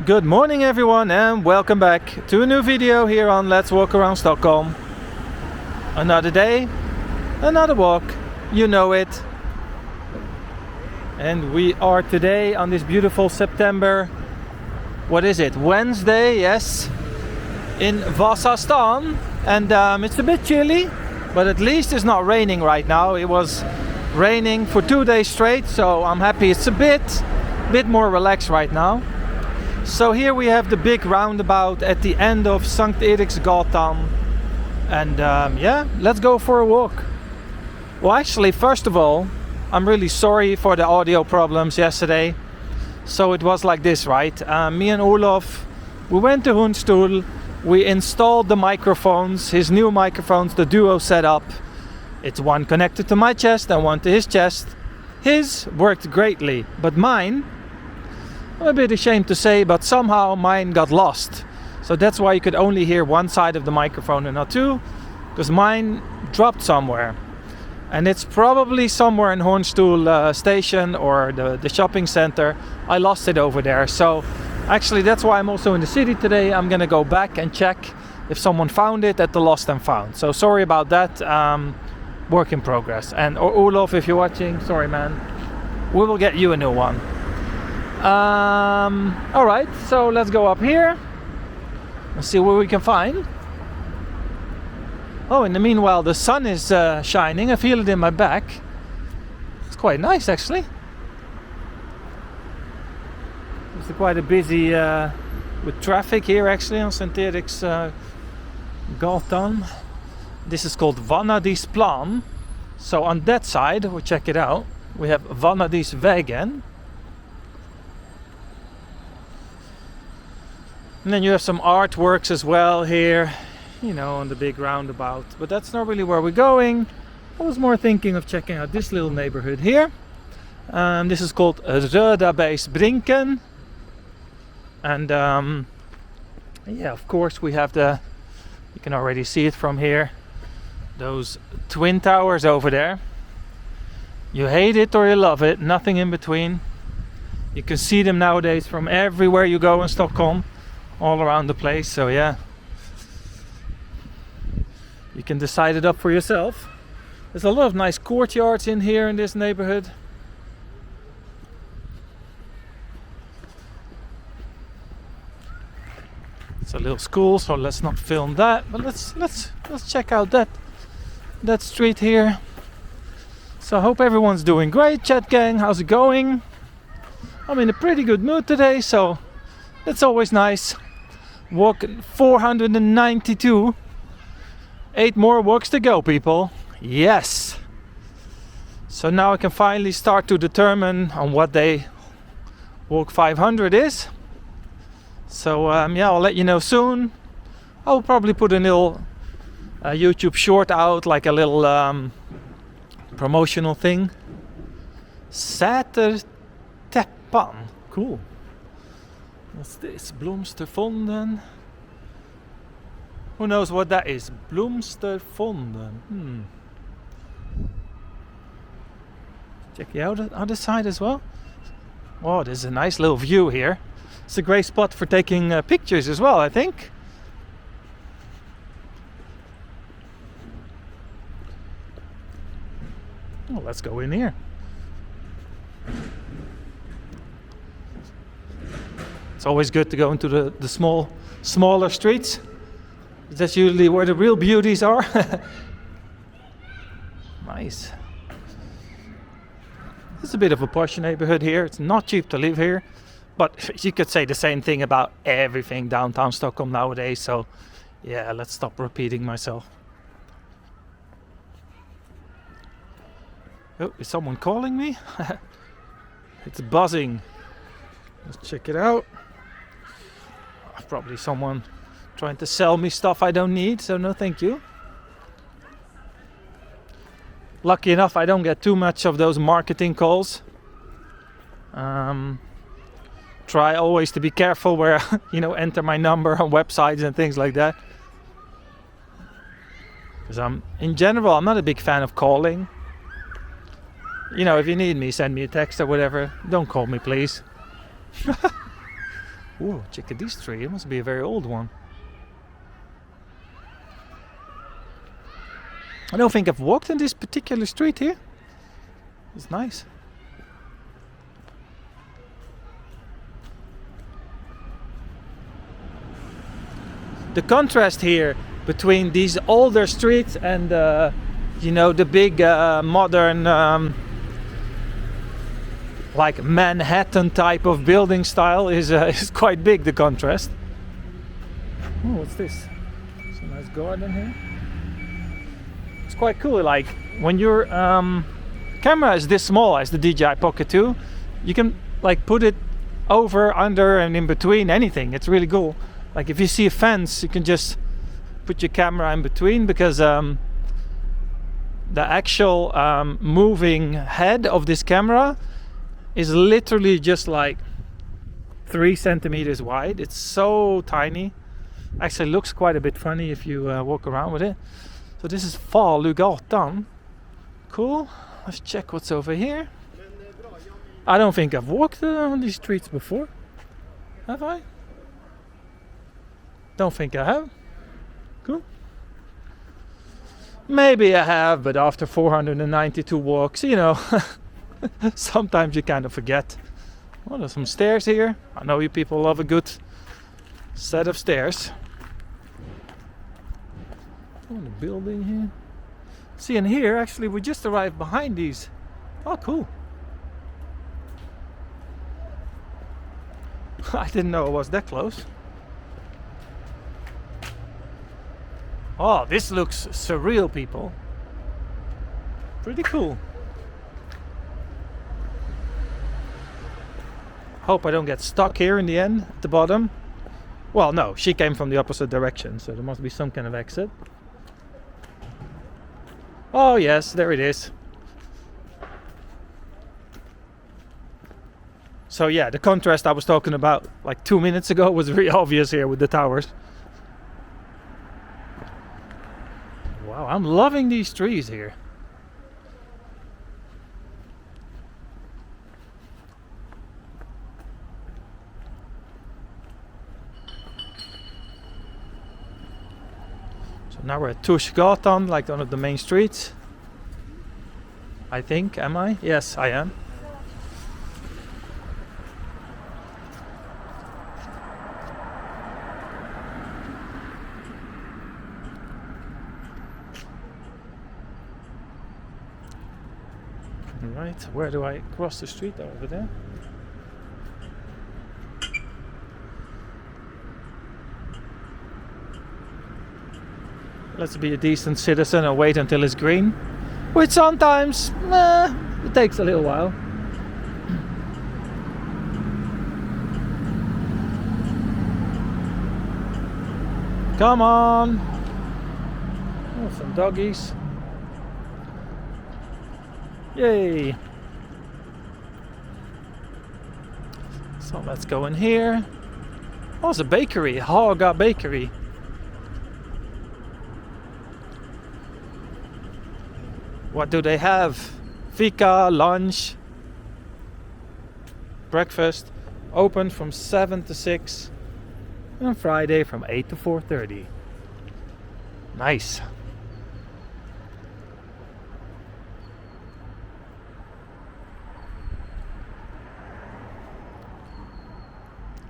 Good morning everyone and welcome back to a new video here on Let's Walk Around Stockholm. Another day, another walk, you know it. And we are today on this beautiful September, what is it, Wednesday, yes, in Vasastan. And it's a bit chilly, but at least it's not raining right now. It was raining for 2 days straight, so I'm happy it's a bit more relaxed right now. So here we have the big roundabout at the end of Sankt Eriksgatan, and yeah, let's go for a walk. Well, actually, first of all, I'm really sorry for the audio problems yesterday. So it was like this, right? Me and Olof, we went to Hundstool, we installed the microphones, his new microphones, the duo setup. It's one connected to my chest and one to his chest. His worked greatly, but mine, I'm a bit ashamed to say, but somehow mine got lost. So that's why you could only hear one side of the microphone and not two, because mine dropped somewhere. And it's probably somewhere in Hornstool station or the shopping center. I lost it over there. So actually that's why I'm also in the city today. I'm gonna go back and check if someone found it at the Lost and Found. So sorry about that, work in progress. And Olof, if you're watching, sorry man, we will get you a new one. Alright, so let's go up here and see what we can find. Oh, in the meanwhile the sun is shining. I feel it in my back. It's quite nice actually. It's quite a busy with traffic here actually on St. Eriks Gatan. This is called Vanadisplan. So on that side, we'll check it out, we have Vanadisvägen. And then you have some artworks as well here, you know, on the big roundabout. But that's not really where we're going. I was more thinking of checking out this little neighborhood here. This is called Rödabergsbrinken. And yeah, of course we have you can already see it from here, those twin towers over there. You hate it or you love it, nothing in between. You can see them nowadays from everywhere you go in Stockholm. All around the place, so yeah, you can decide it up for yourself. There's a lot of nice courtyards in here in this neighborhood. It's a little school, so let's not film that, but let's check out that street here. So I hope everyone's doing great. Chat gang, how's it going? I'm in a pretty good mood today, so it's always nice. Walk 492. 8 more walks to go, people. Yes. So now I can finally start to determine on what day walk 500 is. So yeah, I'll let you know soon. I'll probably put a little YouTube short out, like a little promotional thing. Sätertäppan. Cool. What's this? Blomsterfonden. Who knows what that is? Blomsterfonden. Check it out on the other side as well. Oh, there's a nice little view here. It's a great spot for taking pictures as well, I think. Well, let's go in here. It's always good to go into the smaller streets. That's usually where the real beauties are. Nice. It's a bit of a posh neighborhood here. It's not cheap to live here, but you could say the same thing about everything downtown Stockholm nowadays. So yeah, let's stop repeating myself. Oh, is someone calling me? It's buzzing. Let's check it out. Probably someone trying to sell me stuff I don't need, so no thank you. Lucky enough, I don't get too much of those marketing calls. Try always to be careful where enter my number on websites and things like that. Because in general, I'm not a big fan of calling. If you need me, send me a text or whatever. Don't call me, please. Ooh, check out this tree. It must be a very old one. I don't think I've walked in this particular street here. It's nice. The contrast here between these older streets and you know, the big modern like Manhattan type of building style is quite big, the contrast. Oh, what's this? It's a nice garden here. It's quite cool, like when your camera is this small as the DJI Pocket 2, you can like put it over, under and in between anything. It's really cool. Like if you see a fence, you can just put your camera in between, because the actual moving head of this camera is literally just like 3 centimeters wide. It's so tiny. Actually looks quite a bit funny if you walk around with it. So this is Hagastaden. Cool. Let's check what's over here. I don't think I've walked on these streets before. Have I? Don't think I have. Cool. Maybe I have, but after 492 walks, you know, sometimes you kind of forget. Well, there's some stairs here. I know you people love a good set of stairs. Oh, the building here. See, and here actually we just arrived behind these. Oh, cool. I didn't know it was that close. Oh, this looks surreal, people. Pretty cool. Hope I don't get stuck here in the end, at the bottom. Well, no, she came from the opposite direction, so there must be some kind of exit. Oh yes, there it is. So yeah, the contrast I was talking about like 2 minutes ago was very obvious here with the towers. Wow, I'm loving these trees here. So now we're at Hagastaden, like one of the main streets. I think, am I? Yes, I am. Right, where do I cross the street? Over there. Let's be a decent citizen and wait until it's green, which sometimes it takes a little while. Come on! Oh, some doggies. Yay! So let's go in here. Oh, it's a bakery, Haga Bakery. What do they have? Fika, lunch, breakfast. Open from 7 to 6. And Friday from 8 to 4:30. Nice.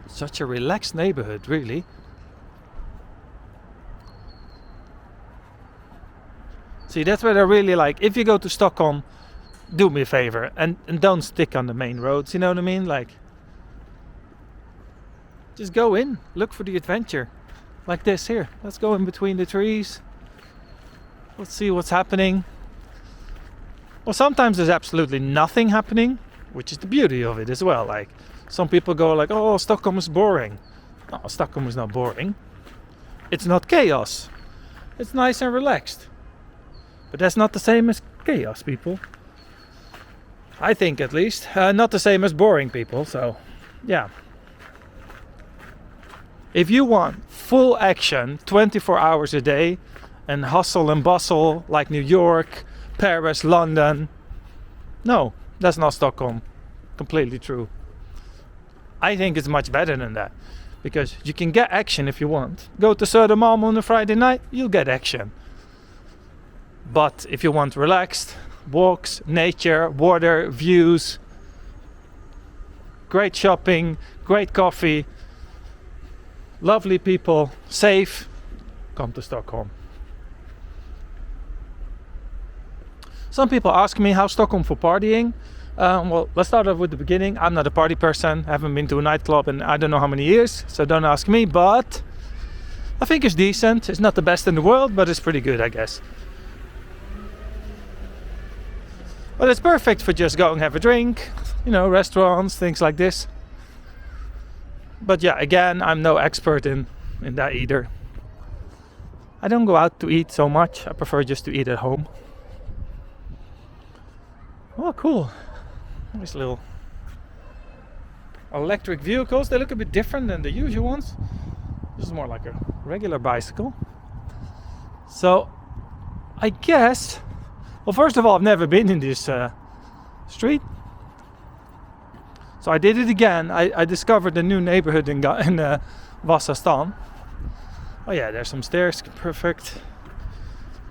Such a relaxed neighborhood, really. See, that's what I really like. If you go to Stockholm, do me a favor and don't stick on the main roads, you know what I mean? Like, just go in, look for the adventure. Like this here. Let's go in between the trees. Let's see what's happening. Well, sometimes there's absolutely nothing happening, which is the beauty of it as well. Like, some people go like, oh, Stockholm is boring. No, Stockholm is not boring. It's not chaos. It's nice and relaxed. But that's not the same as chaos, people. I think, at least. Not the same as boring, people. So, yeah. If you want full action 24 hours a day and hustle and bustle like New York, Paris, London, no, that's not Stockholm. Completely true. I think it's much better than that, because you can get action if you want. Go to Södermalm on a Friday night, you'll get action. But if you want relaxed walks, nature, water, views, great shopping, great coffee, lovely people, safe, come to Stockholm. Some people ask me, how's Stockholm for partying? Well, let's start off with the beginning. I'm not a party person. I haven't been to a nightclub in I don't know how many years, so don't ask me, but I think it's decent. It's not the best in the world, but it's pretty good, I guess. But it's perfect for just going have a drink, you know, restaurants, things like this. But yeah, again, I'm no expert in that either. I don't go out to eat so much. I prefer just to eat at home. Oh, cool. These little electric vehicles. They look a bit different than the usual ones. This is more like a regular bicycle. So, I guess... Well, first of all, I've never been in this street. So I did it again. I discovered a new neighborhood in Vasastan. Oh yeah, there's some stairs. Perfect.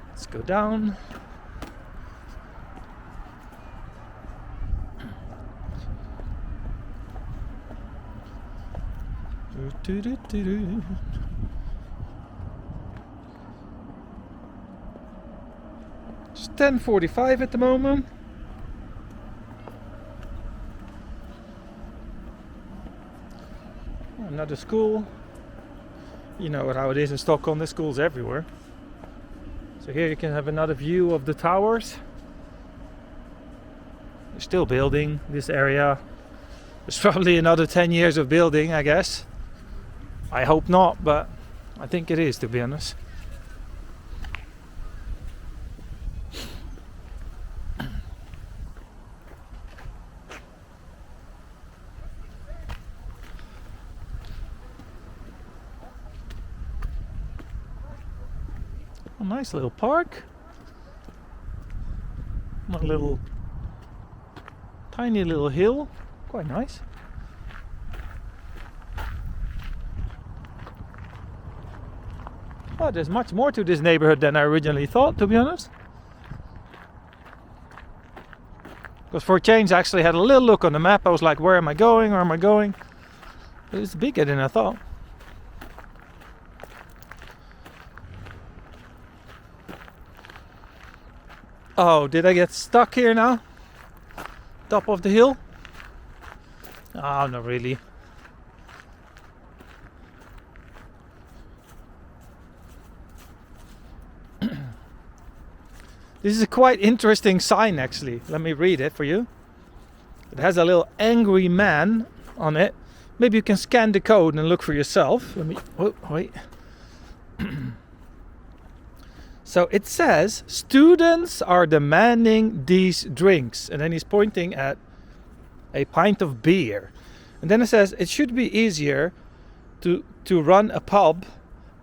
Let's go down. It's 10:45 at the moment. Another school. You know how it is in Stockholm, there's schools everywhere. So here you can have another view of the towers. They're still building this area. There's probably another 10 years of building, I guess. I hope not, but I think it is, to be honest. A nice little park. A little tiny little hill. Quite nice. Oh, there's much more to this neighborhood than I originally thought, to be honest. Because for a change I actually had a little look on the map. I was like, where am I going? Where am I going? But it's bigger than I thought. Oh, did I get stuck here now? Top of the hill? Oh, not really. This is a quite interesting sign, actually. Let me read it for you. It has a little angry man on it. Maybe you can scan the code and look for yourself. Let me... Oh, wait. So it says, students are demanding these drinks. And then he's pointing at a pint of beer. And then it says, it should be easier to run a pub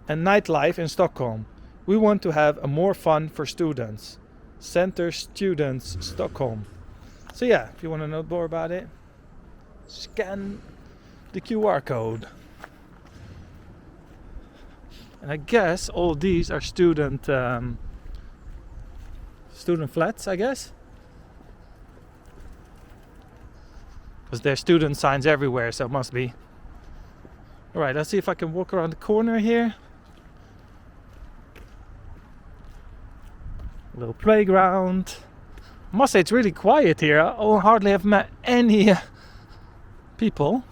and nightlife in Stockholm. We want to have a more fun for students. Center Students Stockholm. So yeah, if you want to know more about it, scan the QR code. And I guess all these are student flats, I guess. Because there's student signs everywhere, so it must be. Alright, let's see if I can walk around the corner here. A little playground. I must say it's really quiet here. I hardly have met any people.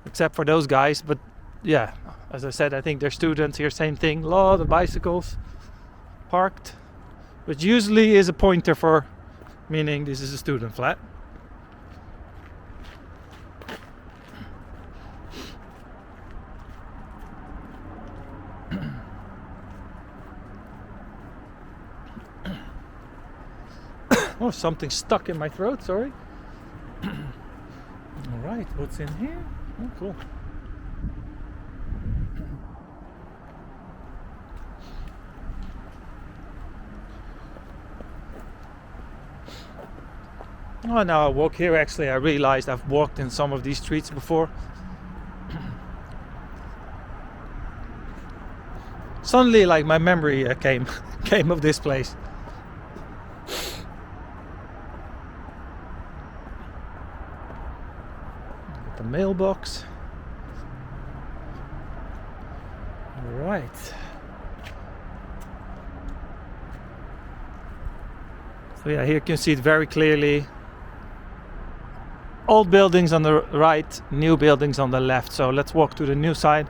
Except for those guys, but yeah, as I said, I think they're students here, same thing. A lot of bicycles parked, which usually is a pointer for meaning this is a student flat. Oh, something stuck in my throat, sorry. Alright, what's in here? Oh, cool. Oh, now I walk here, actually I realized I've walked in some of these streets before. Suddenly, like, my memory came of this place. The mailbox. Right. So yeah, here you can see it very clearly. Old buildings on the right, new buildings on the left. So let's walk to the new side.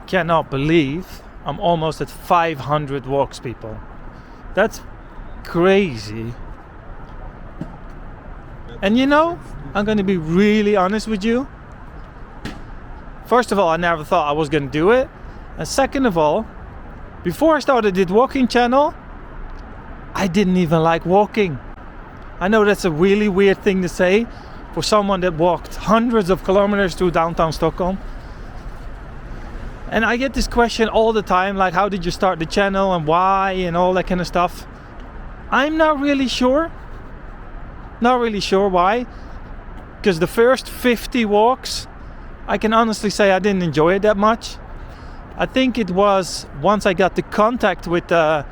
Cannot believe I'm almost at 500 walks, people. That's crazy. And you know, I'm going to be really honest with you. First of all, I never thought I was going to do it. And second of all, before I started this walking channel, I didn't even like walking. I know that's a really weird thing to say for someone that walked hundreds of kilometers through downtown Stockholm. And I get this question all the time, like, how did you start the channel and why and all that kind of stuff. I'm not really sure. Not really sure why. Because the first 50 walks, I can honestly say I didn't enjoy it that much. I think it was once I got the contact with the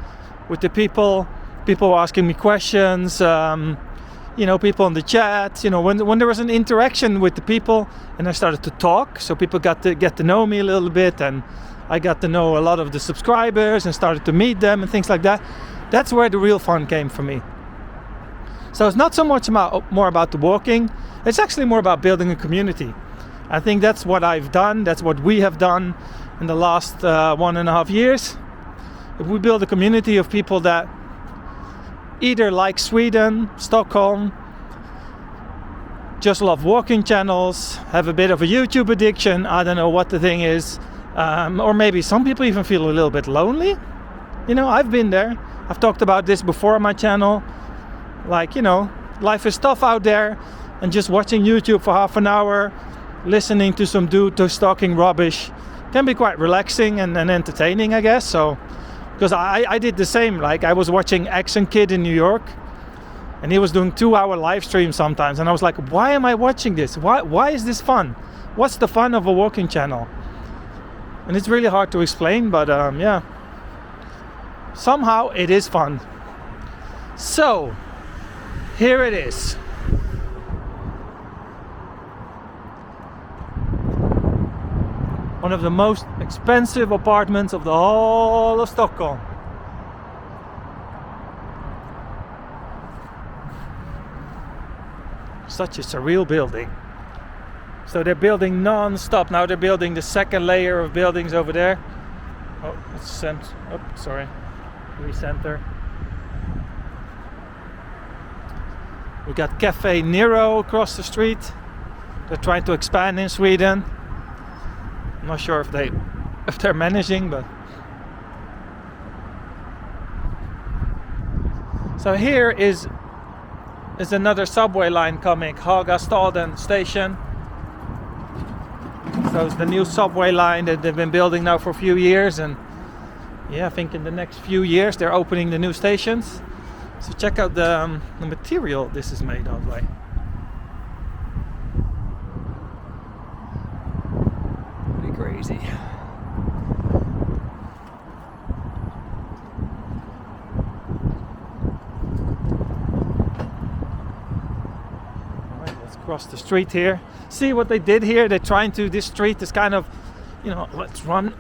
people were asking me questions, people in the chat, when there was an interaction with the people and I started to talk, so people got to get to know me a little bit, and I got to know a lot of the subscribers and started to meet them and things like that. That's where the real fun came for me. So it's not so much more about the walking, it's actually more about building a community. I think that's what I've done, that's what we have done in the last 1.5 years. If we build a community of people that either like Sweden, Stockholm, just love walking channels, have a bit of a YouTube addiction, I don't know what the thing is, or maybe some people even feel a little bit lonely. I've been there. I've talked about this before on my channel. Like, life is tough out there, and just watching YouTube for half an hour, listening to some dude just talking rubbish, can be quite relaxing and entertaining, I guess. So, because I did the same. Like, I was watching Action Kid in New York, and he was doing 2-hour live streams sometimes, and I was like, why am I watching this? Why is this fun? What's the fun of a walking channel? And it's really hard to explain, but yeah, somehow it is fun. So here it is. One of the most expensive apartments of the whole of Stockholm. Such a surreal building. So they're building non-stop. Now they're building the second layer of buildings over there. Oh, it's recenter. We got Cafe Nero across the street. They're trying to expand in Sweden. I'm not sure if they're managing, but so here is another subway line coming, Hagastaden station. So it's the new subway line that they've been building now for a few years, and yeah, I think in the next few years they're opening the new stations. So check out the material this is made of, like. Pretty crazy. Across the street here. See what they did here? They're trying to, this street is kind of, let's run.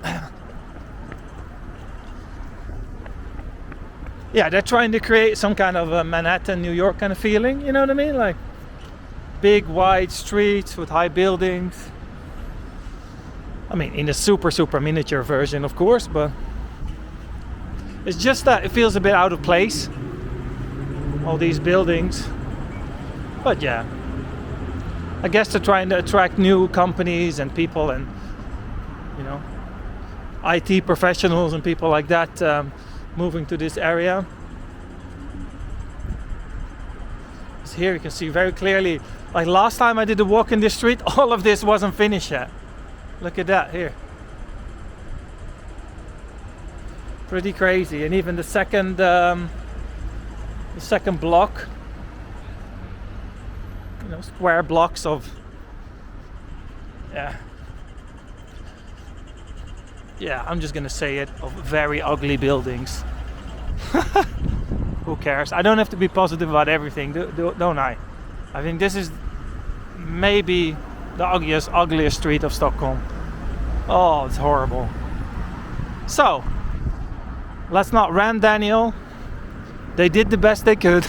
Yeah, they're trying to create some kind of a Manhattan, New York kind of feeling, you know what I mean? Like big wide streets with high buildings. I mean, in a super, super miniature version, of course, but it's just that it feels a bit out of place. All these buildings. But yeah, I guess they're trying to attract new companies and people, and you know, IT professionals and people like that moving to this area. So here you can see very clearly, like last time I did a walk in this street, all of this wasn't finished yet. Look at that here. Pretty crazy. And even the second block, you know, square blocks of I'm just gonna say it, of very ugly buildings. Who cares? I don't have to be positive about everything, don't I? I think this is maybe the ugliest street of Stockholm. Oh, it's horrible. So, let's not rant, Daniel. They did the best they could.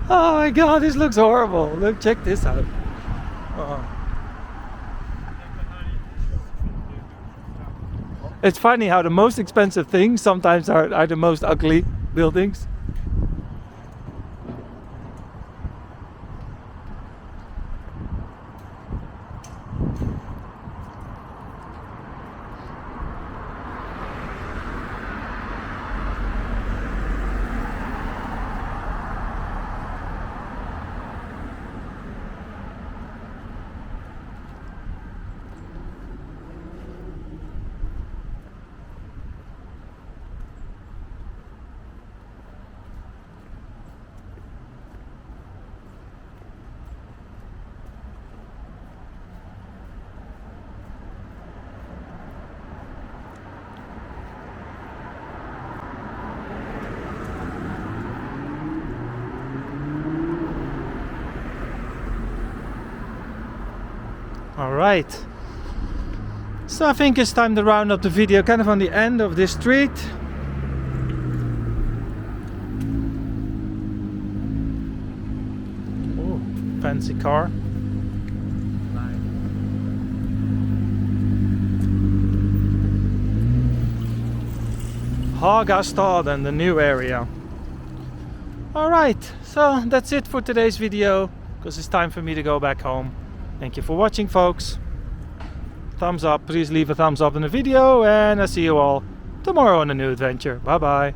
Oh my god, this looks horrible. Look, check this out. Oh. It's funny how the most expensive things sometimes are the most ugly buildings. Alright, so I think it's time to round up the video kind of on the end of this street. Oh, fancy car. Hagastaden, the new area. Alright, so that's it for today's video, because it's time for me to go back home. Thank you for watching, folks. Thumbs up, please leave a thumbs up in the video, and I'll see you all tomorrow on a new adventure. Bye bye.